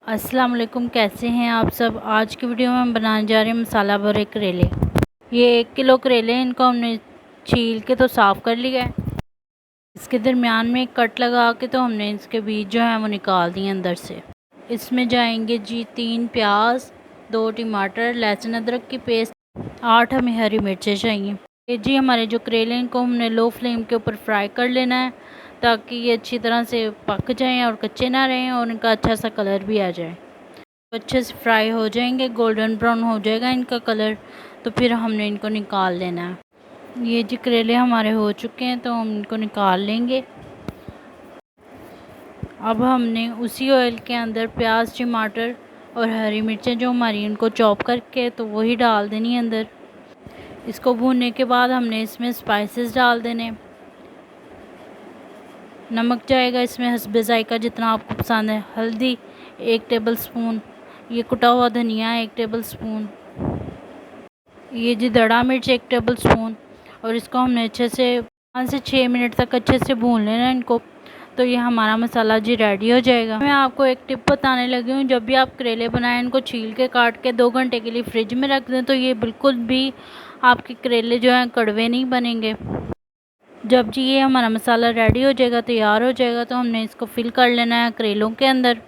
अस्सलाम वालेकुम, कैसे हैं आप सब। आज की वीडियो में हम बनाने जा रहे हैं मसाला भरे करेले। ये 1 किलो करेले हैं, इनको हमने छील के तो साफ़ कर लिया है। इसके दरमियान में एक कट लगा के तो हमने इसके बीज जो हैं वो निकाल दिए अंदर से। इसमें जाएंगे जी 3 प्याज, 2 टमाटर, लहसुन अदरक की पेस्ट, 8 हमें हरी मिर्चें चाहिए। ये जी हमारे जो करेले इनको हमने लो फ्लेम के ऊपर फ्राई कर लेना है ताकि ये अच्छी तरह से पक जाएं और कच्चे ना रहें और इनका अच्छा सा कलर भी आ जाए। तो अच्छे से फ्राई हो जाएंगे, गोल्डन ब्राउन हो जाएगा इनका कलर, तो फिर हमने इनको निकाल लेना है। ये जी करेले हमारे हो चुके हैं तो हम इनको निकाल लेंगे। अब हमने उसी ऑयल के अंदर प्याज, टमाटर और हरी मिर्चें जो हमारी उनको चॉप करके तो वही डाल देनी है अंदर। इसको भूनने के बाद हमने इसमें स्पाइसेस डाल देने। नमक जाएगा इसमें हस्बे ज़ायका जितना आपको पसंद है। हल्दी 1 टेबल स्पून, ये कुटा हुआ धनिया 1 टेबल स्पून, ये जी दड़ा मिर्च 1 टेबल स्पून। और इसको हमने अच्छे से 5 से 6 मिनट तक अच्छे से भून लेना है इनको। तो ये हमारा मसाला जी रेडी हो जाएगा। मैं आपको एक टिप बताने लगी हूँ, जब भी आप करेले बनाएं इनको छील के काट के 2 घंटे के लिए फ्रिज में रख दें तो ये बिल्कुल भी आपके करेले जो हैं कड़वे नहीं बनेंगे। जब जी ये हमारा मसाला रेडी हो जाएगा, तैयार हो जाएगा, तो हमने इसको फिल कर लेना है करेलों के अंदर।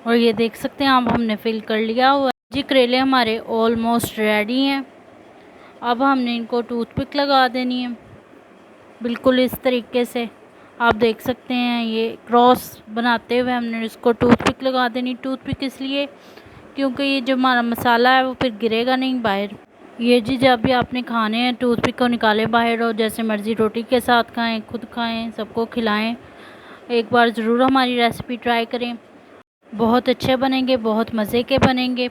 और ये देख सकते हैं आप, हमने फिल कर लिया हुआ है जी। करेले हमारे ऑलमोस्ट रेडी हैं। अब हमने इनको टूथपिक लगा देनी है बिल्कुल इस तरीके से। आप देख सकते हैं ये क्रॉस बनाते हुए हमने इसको टूथपिक लगा देनी। टूथपिक इसलिए क्योंकि ये जो हमारा मसाला है वो फिर गिरेगा नहीं बाहर। ये जी जब भी आपने खाने हैं टूथपिक को निकालें बाहर और जैसे मर्ज़ी रोटी के साथ खाएं, खुद खाएं, सबको खिलाएं। एक बार ज़रूर हमारी रेसिपी ट्राई करें, बहुत अच्छे बनेंगे, बहुत मज़े के बनेंगे।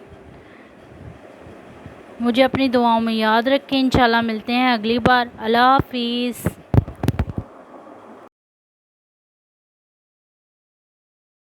मुझे अपनी दुआओं में याद रखें। इंशाल्लाह मिलते हैं अगली बार। अल्लाह हाफिज़।